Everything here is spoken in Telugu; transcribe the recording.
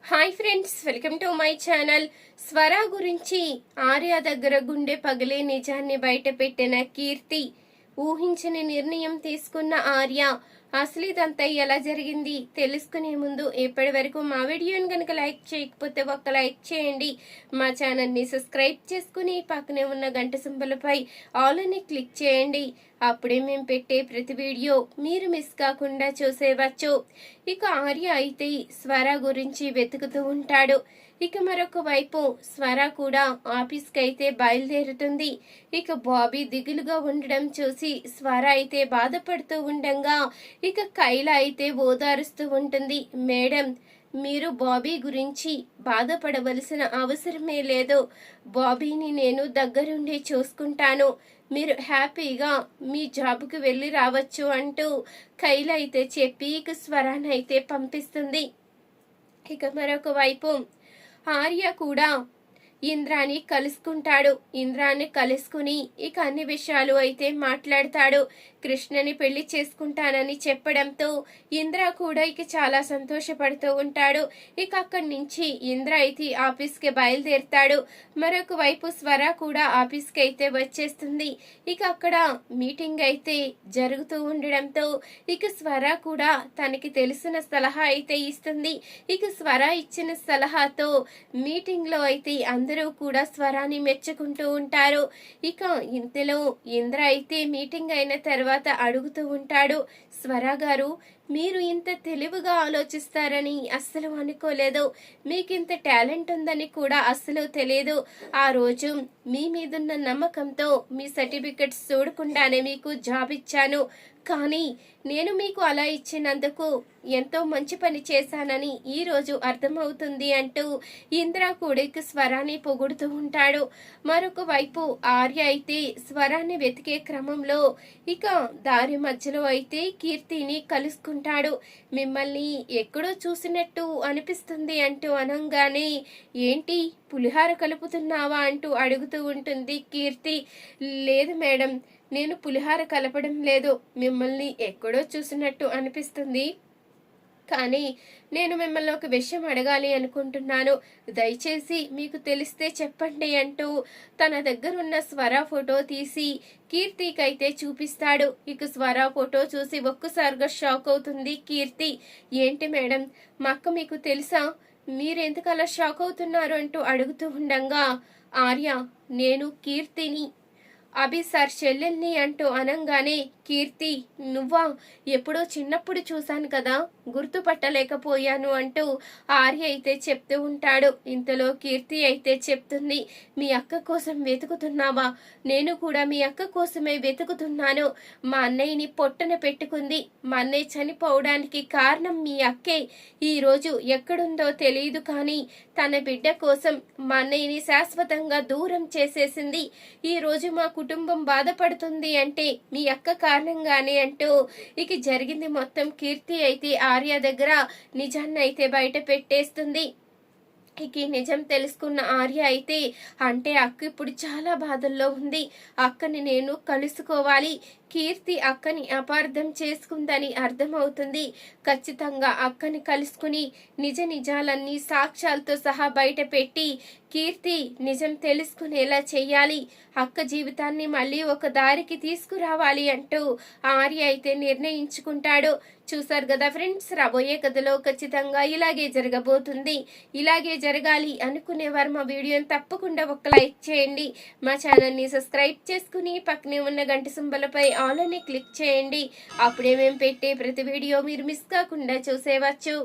Hi friends, welcome to my channel. స్వర గురించి ఆర్య దగ్గర గుండె పగిలే నిజాన్ని బయట పెట్టిన కీర్తి. ఊహించని నిర్ణయం తీసుకున్న ఆర్య. అసలు ఇదంతా ఎలా జరిగింది తెలుసుకునే ముందు ఇప్పటి వరకు మా వీడియోని కనుక లైక్ చేయకపోతే ఒక్క లైక్ చేయండి. మా ఛానల్ని సబ్స్క్రైబ్ చేసుకుని పక్కనే ఉన్న గంట సింబల్పై ఆల్ అని క్లిక్ చేయండి. అప్పుడే మేము పెట్టే ప్రతి వీడియో మీరు మిస్ కాకుండా చూసేవచ్చు. ఇక ఆర్య అయితే స్వర గురించి వెతుకుతూ ఉంటాడు. ఇక మరొక వైపు స్వర కూడా ఆఫీస్కి అయితే బయలుదేరుతుంది. ఇక బాబీ దిగులుగా ఉండడం చూసి స్వర అయితే బాధపడుతూ ఉండగా ఇక కైల అయితే ఓదారుస్తూ ఉంటుంది. మేడం, మీరు బాబీ గురించి బాధపడవలసిన అవసరమే లేదు. బాబీని నేను దగ్గరుండి చూసుకుంటాను. మీరు హ్యాపీగా మీ జాబ్కి వెళ్ళి రావచ్చు అంటూ కైల అయితే చెప్పి ఇక స్వరాన్ని అయితే పంపిస్తుంది. ఇక మరొక వైపు ఆర్య కూడా ఇంద్రాని కలుసుకుంటాడు. ఇంద్రాన్ని కలుసుకుని ఇక అన్ని విషయాలు అయితే మాట్లాడతాడు. కృష్ణని పెళ్లి చేసుకుంటానని చెప్పడంతో ఇంద్ర కూడా ఇక చాలా సంతోషపడుతూ ఉంటాడు. ఇక అక్కడి నుంచి ఇంద్ర అయితే ఆఫీస్కి బయలుదేరుతాడు. మరొక వైపు స్వర కూడా ఆఫీస్కి అయితే వచ్చేస్తుంది. ఇక అక్కడ మీటింగ్ అయితే జరుగుతూ ఉండడంతో ఇక స్వర కూడా తనకి తెలిసిన సలహా అయితే ఇస్తుంది. ఇక స్వర ఇచ్చిన సలహాతో మీటింగ్ లో అయితే అందరూ కూడా స్వరాన్ని మెచ్చుకుంటూ ఉంటారు. ఇక ఇంతలో ఇంద్ర అయితే మీటింగ్ అయిన తర్వాత అడుగుతూ ఉంటాడు, స్వర గారు, మీరు ఇంత తెలివిగా ఆలోచిస్తారని అస్సలు అనుకోలేదు. మీకు ఇంత టాలెంట్ ఉందని కూడా అస్సలు తెలియదు. ఆ రోజు మీ మీదున్న నమ్మకంతో మీ సర్టిఫికెట్స్ చూడకుండానే మీకు జాబ్ ఇచ్చాను. కానీ నేను మీకు అలా ఇచ్చినందుకు ఎంతో మంచి పని చేశానని ఈ రోజు అర్థమవుతుంది అంటూ ఇంద్ర కూడా స్వరాన్ని పొగుడుతూ ఉంటాడు. మరొక వైపు ఆర్య అయితే స్వరాన్ని వెతికే క్రమంలో ఇక దారి మధ్యలో అయితే కీర్తిని కలుసుకుంటాడు. మిమ్మల్ని ఎక్కడో చూసినట్టు అనిపిస్తుంది అంటూ అనంగానే, ఏంటి పులిహార కలుపుతున్నావా అంటూ అడుగుతూ ఉంటుంది కీర్తి. లేదు మేడం, నేను పులిహార కలపడం లేదు. మిమ్మల్ని ఎక్కడో చూసినట్టు అనిపిస్తుంది, కానీ నేను మిమ్మల్ని ఒక విషయం అడగాలి అనుకుంటున్నాను. దయచేసి మీకు తెలిస్తే చెప్పండి అంటూ తన దగ్గర ఉన్న స్వర ఫోటో తీసి కీర్తికి అయితే చూపిస్తాడు. ఇక స్వర ఫోటో చూసి ఒక్కసారిగా షాక్ అవుతుంది కీర్తి. ఏంటి మేడం, మా అక్క మీకు తెలుసా? మీరెందుకు అలా షాక్ అవుతున్నారు అంటూ అడుగుతూ ఉండగా, ఆర్య, నేను కీర్తిని, అభి సార్ చెల్లెల్ని అంటూ అనంగానే, కీర్తి నువ్వా? ఎప్పుడో చిన్నప్పుడు చూశాను కదా, గుర్తుపట్టలేకపోయాను అంటూ ఆర్య అయితే చెప్తూ ఉంటాడు. ఇంతలో కీర్తి అయితే చెప్తుంది, మీ అక్క కోసం వెతుకుతున్నావా? నేను కూడా మీ అక్క కోసమే వెతుకుతున్నాను. మా అన్నయ్యని పొట్టన పెట్టుకుంది. మా అన్నయ్య చనిపోవడానికి కారణం మీ అక్కే. ఈరోజు ఎక్కడుందో తెలియదు, కానీ తన బిడ్డ కోసం మా అన్నయ్యని శాశ్వతంగా దూరం చేసేసింది. ఈరోజు మా కుటుంబం బాధపడుతుంది అంటే మీ అక్క కారణంగానే అంటూ ఇక జరిగింది మొత్తం కీర్తి అయితే ఆర్య దగ్గర నిజాన్ని అయితే బయట పెట్టేస్తుంది. ఇక నిజం తెలుసుకున్న ఆర్య అయితే, అంటే అక్క ఇప్పుడు చాలా బాధల్లో ఉంది. అక్కని నేను కలుసుకోవాలి. కీర్తి అక్కని అపార్థం చేసుకుందని అర్థమవుతుంది. ఖచ్చితంగా అక్కని కలుసుకుని నిజ నిజాలన్నీ సాక్ష్యాలతో సహా బయట పెట్టి కీర్తి నిజం తెలుసుకునేలా చెయ్యాలి. అక్క జీవితాన్ని మళ్ళీ ఒక దారికి తీసుకురావాలి అంటూ ఆర్య అయితే నిర్ణయించుకుంటాడు. చూసారు కదా ఫ్రెండ్స్, రాబోయే కథలో ఖచ్చితంగా ఇలాగే జరగబోతుంది. ఇలాగే జరగాలి అనుకునేవారు మా వీడియోని తప్పకుండా ఒక లైక్ చేయండి. మా ఛానల్ని సబ్స్క్రైబ్ చేసుకుని పక్కనే ఉన్న గంట సింబలపై ఆల్ అని క్లిక్ చేయండి. అప్పుడే మేము పెట్టే ప్రతి వీడియో మీరు మిస్ కాకుండా చూసేవచ్చు.